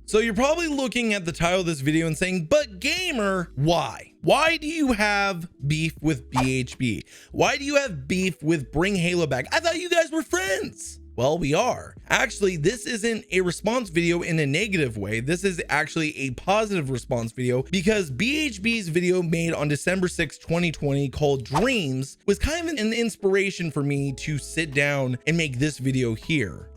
So you're probably looking at the title of this video and saying, but gamer, why? Why do you have beef with BHB? Why do you have beef with Bring Halo Back? I thought you guys were friends. Well, we are. Actually, this isn't a response video in a negative way. This is actually a positive response video because BHB's video made on December 6, 2020 called Dreams was kind of an inspiration for me to sit down and make this video here.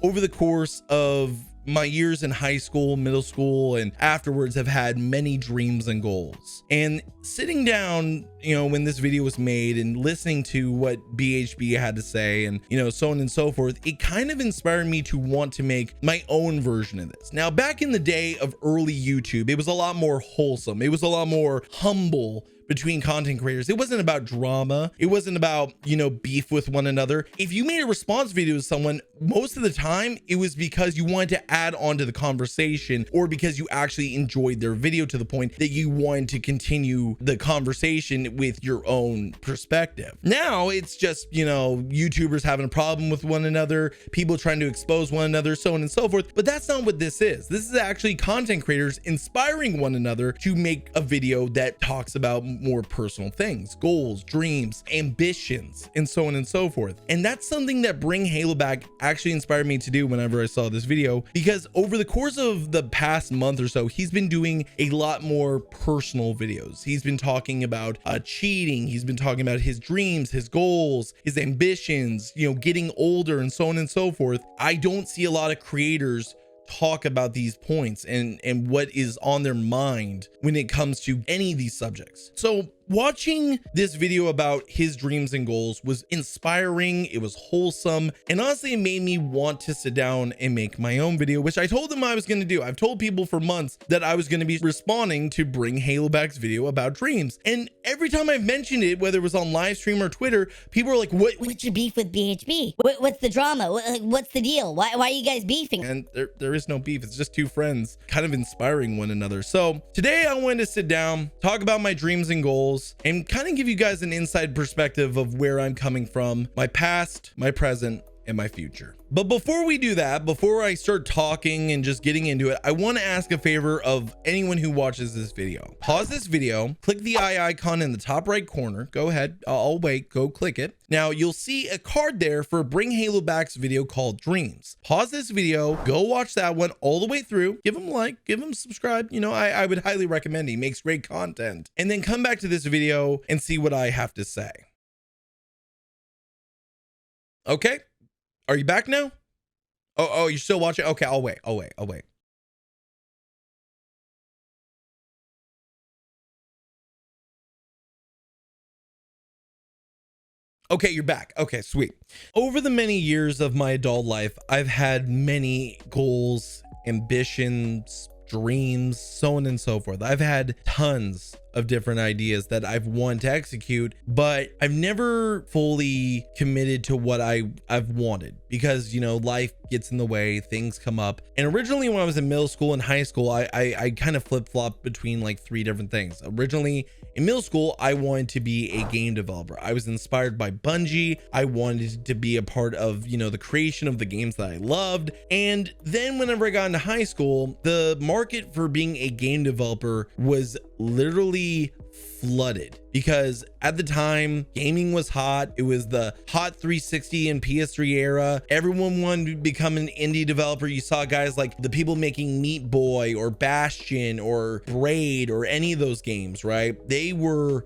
Over the course of my years in high school, middle school, and afterwards have had many dreams and goals. And sitting down, when this video was made and listening to what BHB had to say and, so on and so forth, it kind of inspired me to want to make my own version of this. Now, back in the day of early YouTube, it was a lot more wholesome. It was a lot more humble between content creators. It wasn't about drama. It wasn't about, beef with one another. If you made a response video to someone, most of the time it was because you wanted to add on to the conversation or because you actually enjoyed their video to the point that you wanted to continue the conversation with your own perspective. Now it's just, YouTubers having a problem with one another, people trying to expose one another, so on and so forth. But that's not what this is. This is actually content creators inspiring one another to make a video that talks about more personal things, goals, dreams, ambitions, and so on and so forth. And that's something that Bring Halo Back actually inspired me to do whenever I saw this video, because over the course of the past month or so, he's been doing a lot more personal videos. He's been talking about cheating. He's been talking about his dreams, his goals, his ambitions, getting older, and so on and so forth. I don't see a lot of creators talk about these points and what is on their mind when it comes to any of these subjects. So watching this video about his dreams and goals was inspiring. It was wholesome. And honestly, it made me want to sit down and make my own video, which I told him I was going to do. I've told people for months that I was going to be responding to Bring Halo Back's video about dreams. And every time I've mentioned it, whether it was on live stream or Twitter, people are like, what's your beef with BHB? What's the drama? What's the deal? Why are you guys beefing? And there is no beef. It's just two friends kind of inspiring one another. So today I wanted to sit down, talk about my dreams and goals, and kind of give you guys an inside perspective of where I'm coming from, my past, my present, and my future. But before we do that, before I start talking and just getting into it, I want to ask a favor of anyone who watches this video. Pause this video, click the eye icon in the top right corner. Go ahead, I'll wait, go click it. Now you'll see a card there for Bring Halo Back's video called Dreams. Pause this video, go watch that one all the way through. Give him a like, give him a subscribe. I would highly recommend it. He makes great content. And then come back to this video and see what I have to say. Okay. Are you back now? Oh, you're still watching? Okay, I'll wait. Okay, you're back. Okay, sweet. Over the many years of my adult life, I've had many goals, ambitions, dreams, so on and so forth. I've had tons of different ideas that I've wanted to execute, but I've never fully committed to what I've wanted because, life gets in the way, things come up. And originally when I was in middle school and high school, I kind of flip-flopped between like three different things. Originally in middle school, I wanted to be a game developer. I was inspired by Bungie. I wanted to be a part of, the creation of the games that I loved. And then whenever I got into high school, the market for being a game developer was literally flooded because at the time gaming was hot. It was the hot 360 and PS3 era. Everyone wanted to become an indie developer. You saw guys like the people making Meat Boy or Bastion or Braid or any of those games, right? They were,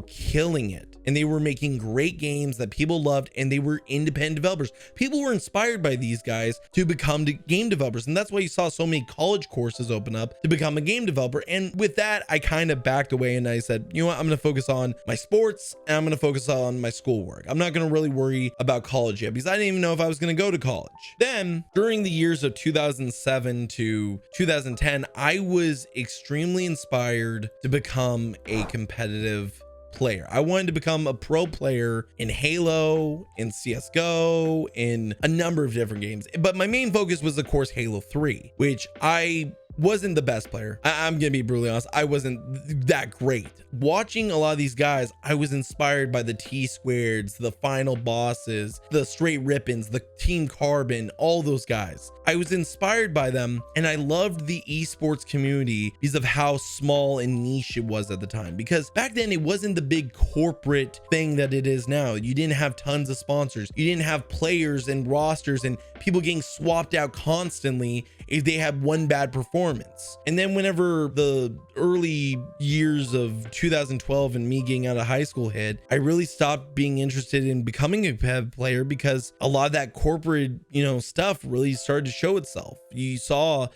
killing it. And they were making great games that people loved, and they were independent developers. People were inspired by these guys to become game developers. And that's why you saw so many college courses open up to become a game developer. And with that, I kind of backed away and I said, you know what, I'm going to focus on my sports and I'm going to focus on my schoolwork. I'm not going to really worry about college yet because I didn't even know if I was going to go to college. Then during the years of 2007 to 2010, I was extremely inspired to become a competitive player. I wanted to become a pro player in Halo, in CSGO, in a number of different games. But my main focus was, of course, Halo 3, which I wasn't the best player. I'm gonna be brutally honest, I wasn't that great. Watching a lot of these guys, I was inspired by the T-Squareds, the Final Bosses, the Straight Rippins, the Team Carbon, all those guys. I was inspired by them, and I loved the esports community because of how small and niche it was at the time. Because back then it wasn't the big corporate thing that it is now. You didn't have tons of sponsors. You didn't have players and rosters and people getting swapped out constantly if they had one bad performance. And then whenever the early years of 2012 and me getting out of high school hit, I really stopped being interested in becoming a competitive player because a lot of that corporate, stuff really started to show itself. You saw,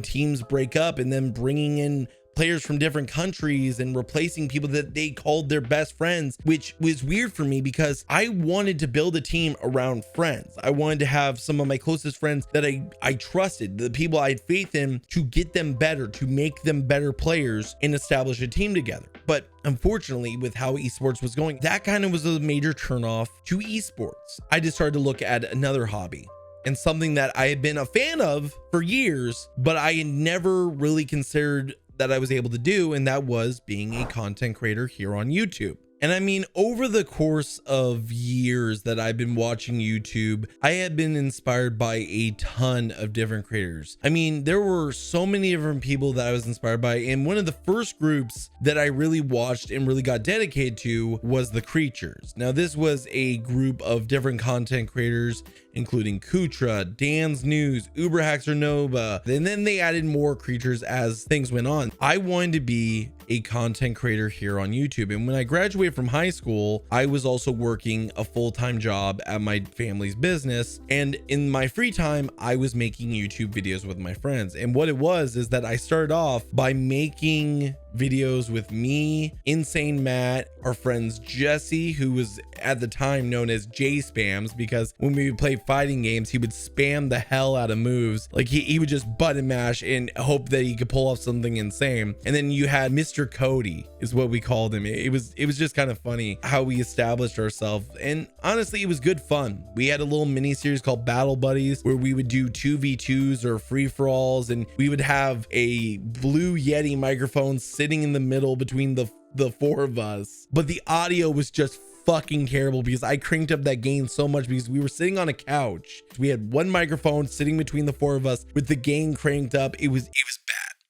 teams break up and then bringing in players from different countries and replacing people that they called their best friends, which was weird for me because I wanted to build a team around friends. I wanted to have some of my closest friends that I trusted, the people I had faith in, to get them better, to make them better players and establish a team together. But unfortunately, with how esports was going, that kind of was a major turnoff to esports. I just started to look at another hobby and something that I had been a fan of for years, but I had never really considered that I was able to do, and that was being a content creator here on YouTube. And I mean, over the course of years that I've been watching YouTube, I had been inspired by a ton of different creators. I mean, there were so many different people that I was inspired by. And one of the first groups that I really watched and really got dedicated to was the Creatures. Now, this was a group of different content creators, including Kutra, Dan's News, Uberhaxer Nova, and then they added more creatures as things went on. I wanted to be a content creator here on YouTube. And when I graduated from high school, I was also working a full-time job at my family's business. And in my free time, I was making YouTube videos with my friends. And what it was is that I started off by making videos with me, Insane Matt, our friends Jesse, who was at the time known as J Spams, because when we would play fighting games, he would spam the hell out of moves. Like he would just button mash and hope that he could pull off something insane. And then you had Mr. Cody is what we called him. It was just kind of funny how we established ourselves. And honestly, it was good fun. We had a little mini series called Battle Buddies where we would do 2v2s or free-for-alls, and we would have a blue Yeti microphone sitting in the middle between the four of us, but the audio was just fucking terrible because I cranked up that gain so much because we were sitting on a couch. We had one microphone sitting between the four of us with the gain cranked up. It was bad.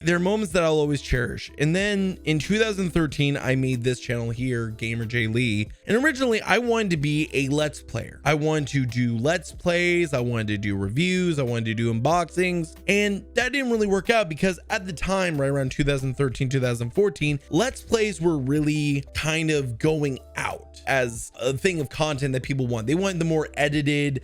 There are moments that I'll always cherish. And then in 2013, I made this channel here, GamerJlee. And originally I wanted to be a Let's Player. I wanted to do Let's Plays. I wanted to do reviews. I wanted to do unboxings. And that didn't really work out because at the time, right around 2013, 2014, Let's Plays were really kind of going out as a thing of content that people want. They want the more edited,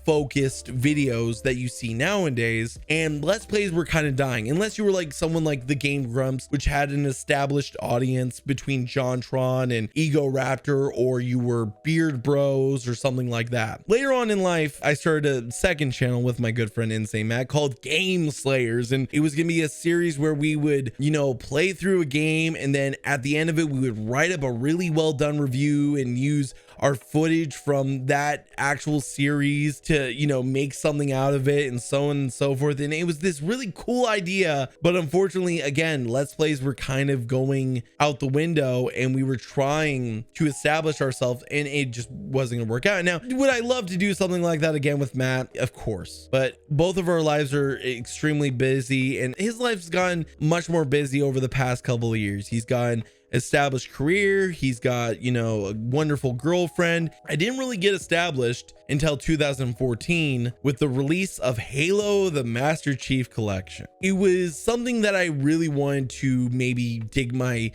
focused videos that you see nowadays. And Let's Plays were kind of dying unless you were like someone like the Game Grumps, which had an established audience between JonTron and Ego Raptor, or you were Beard Bros or something like that. Later on in life, I started a second channel with my good friend Insane Matt called Game Slayers, and it was gonna be a series where we would, play through a game, and then at the end of it, we would write up a really well done review and use our footage from that actual series to, make something out of it, and so on and so forth. And it was this really cool idea, but unfortunately, again, Let's Plays were kind of going out the window, and we were trying to establish ourselves, and it just wasn't gonna work out. Now, would I love to do something like that again with Matt? Of course, but both of our lives are extremely busy, and his life's gotten much more busy over the past couple of years. He's gotten established career, he's got a wonderful girlfriend. I didn't really get established until 2014 with the release of Halo the Master Chief Collection. It was something that I really wanted to maybe dig my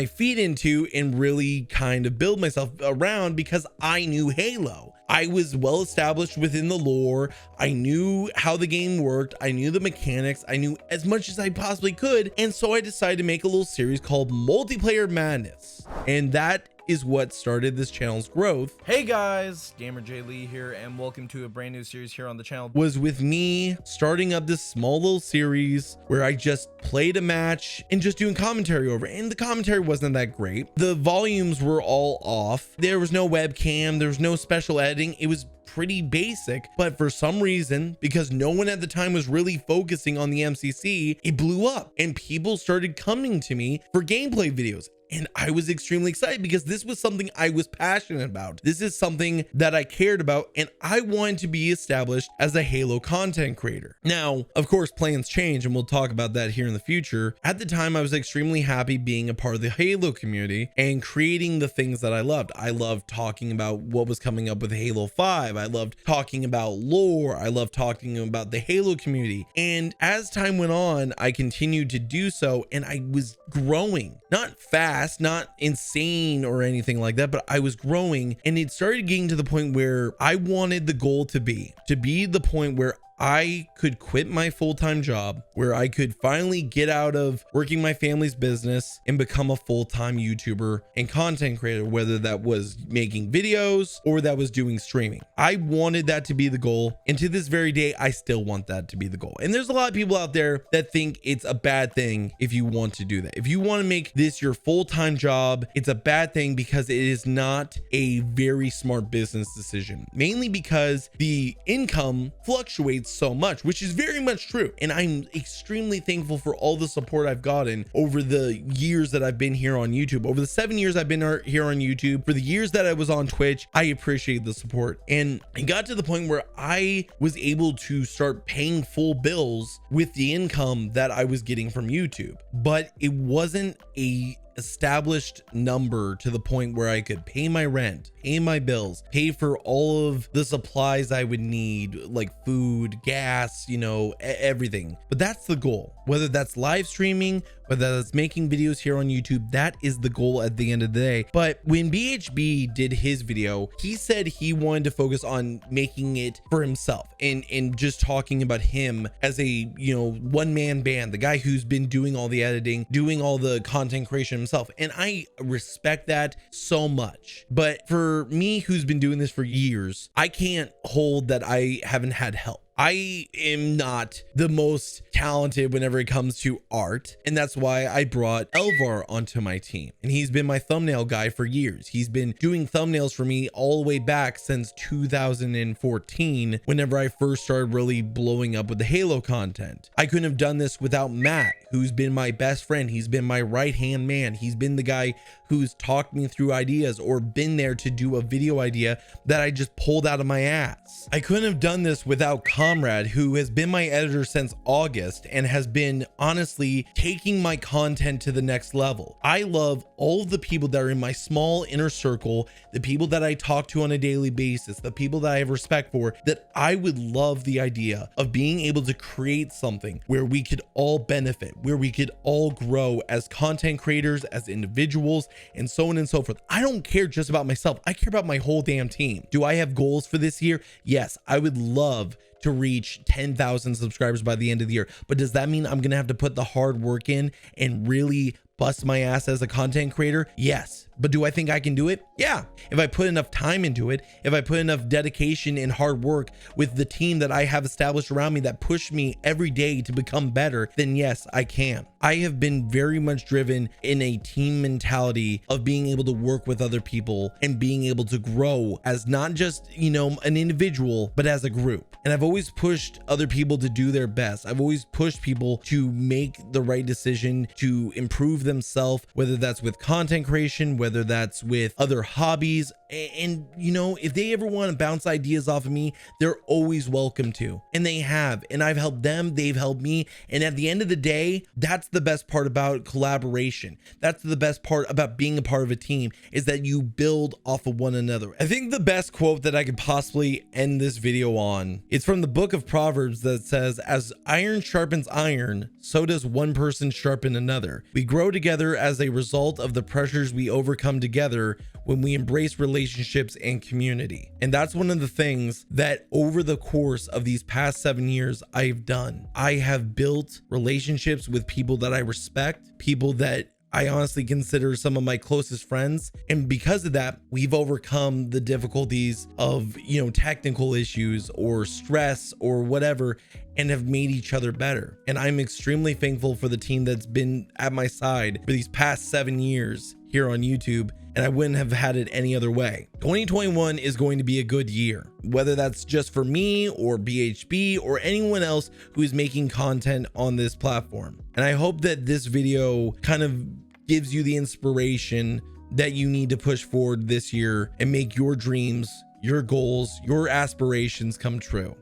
feet into and really kind of build myself around because I knew Halo. I was well established within the lore. I knew how the game worked. I knew the mechanics. I knew as much as I possibly could. And so I decided to make a little series called Multiplayer Madness. And that is what started this channel's growth. Hey guys, GamerJlee here, and welcome to a brand new series here on the channel. Was with me starting up this small little series where I just played a match and just doing commentary over it. And the commentary wasn't that great. The volumes were all off. There was no webcam. There was no special editing. It was pretty basic, but for some reason, because no one at the time was really focusing on the MCC, it blew up and people started coming to me for gameplay videos. And I was extremely excited because this was something I was passionate about. This is something that I cared about, and I wanted to be established as a Halo content creator. Now, of course, plans change, and we'll talk about that here in the future. At the time, I was extremely happy being a part of the Halo community and creating the things that I loved. I loved talking about what was coming up with Halo 5. I loved talking about lore. I loved talking about the Halo community. And as time went on, I continued to do so, and I was growing, not fast, not insane or anything like that, but I was growing, and it started getting to the point where I wanted the goal to be the point where I could quit my full-time job, where I could finally get out of working my family's business and become a full-time YouTuber and content creator, whether that was making videos or that was doing streaming. I wanted that to be the goal. And to this very day, I still want that to be the goal. And there's a lot of people out there that think it's a bad thing if you want to do that. If you want to make this your full-time job, it's a bad thing because it is not a very smart business decision, mainly because the income fluctuates so much, which is very much true. And I'm extremely thankful for all the support I've gotten over the years that I've been here on YouTube. Over the 7 years I've been here on YouTube, for the years that I was on Twitch, I appreciate the support. And it got to the point where I was able to start paying full bills with the income that I was getting from YouTube. But it wasn't a established number to the point where I could pay my rent, pay my bills, pay for all of the supplies I would need, like food, gas, you know, everything. But that's the goal. Whether that's live streaming, whether that's making videos here on YouTube, that is the goal at the end of the day. But when BHB did his video, he said he wanted to focus on making it for himself and just talking about him as a, you know, one-man band, the guy who's been doing all the editing, doing all the content creation himself. And I respect that so much. But for me, who's been doing this for years, I can't hold that I haven't had help. I am not the most talented whenever it comes to art, and that's why I brought Elvar onto my team, and he's been my thumbnail guy for years. He's been doing thumbnails for me all the way back since 2014, whenever I first started really blowing up with the Halo content. I couldn't have done this without Matt, who's been my best friend. He's been my right-hand man. He's been the guy who's talked me through ideas or been there to do a video idea that I just pulled out of my ass. I couldn't have done this without Comrade, who has been my editor since August and has been honestly taking my content to the next level. I love all of the people that are in my small inner circle, the people that I talk to on a daily basis, the people that I have respect for, that I would love the idea of being able to create something where we could all benefit, where we could all grow as content creators, as individuals, and so on and so forth. I don't care just about myself. I care about my whole damn team. Do I have goals for this year? Yes, I would love to reach 10,000 subscribers by the end of the year. But does that mean I'm going to have to put the hard work in and really bust my ass as a content creator? Yes. But do I think I can do it? Yeah. If I put enough time into it, if I put enough dedication and hard work with the team that I have established around me that push me every day to become better, then yes, I can. I have been very much driven in a team mentality of being able to work with other people and being able to grow as not just, you know, an individual, but as a group. And I've always pushed other people to do their best. I've always pushed people to make the right decision, to improve themselves, whether that's with content creation, whether that's with other hobbies. And you know, if they ever want to bounce ideas off of me, they're always welcome to, and they have, and I've helped them, they've helped me. And at the end of the day, that's the best part about collaboration. That's the best part about being a part of a team, is that you build off of one another. I think the best quote that I could possibly end this video on, it's from the book of Proverbs that says, as iron sharpens iron, so does one person sharpen another. We grow together as a result of the pressures we overcome together when we embrace relationships and community. And that's one of the things that over the course of these past 7 years I've done. I have built relationships with people that I respect, people that I honestly consider some of my closest friends. And because of that, we've overcome the difficulties of, technical issues or stress or whatever, and have made each other better. And I'm extremely thankful for the team that's been at my side for these past 7 years here on YouTube, and I wouldn't have had it any other way. 2021 is going to be a good year, whether that's just for me or BHB or anyone else who is making content on this platform. And I hope that this video kind of gives you the inspiration that you need to push forward this year and make your dreams, your goals, your aspirations come true.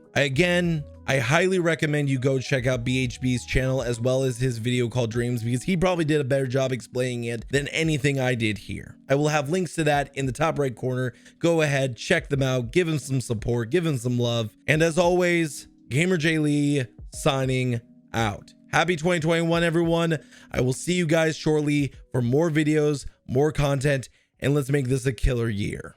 I highly recommend you go check out BHB's channel as well as his video called Dreams, because he probably did a better job explaining it than anything I did here. I will have links to that in the top right corner. Go ahead, check them out, give him some support, give him some love. And as always, GamerJlee signing out. Happy 2021, everyone. I will see you guys shortly for more videos, more content, and let's make this a killer year.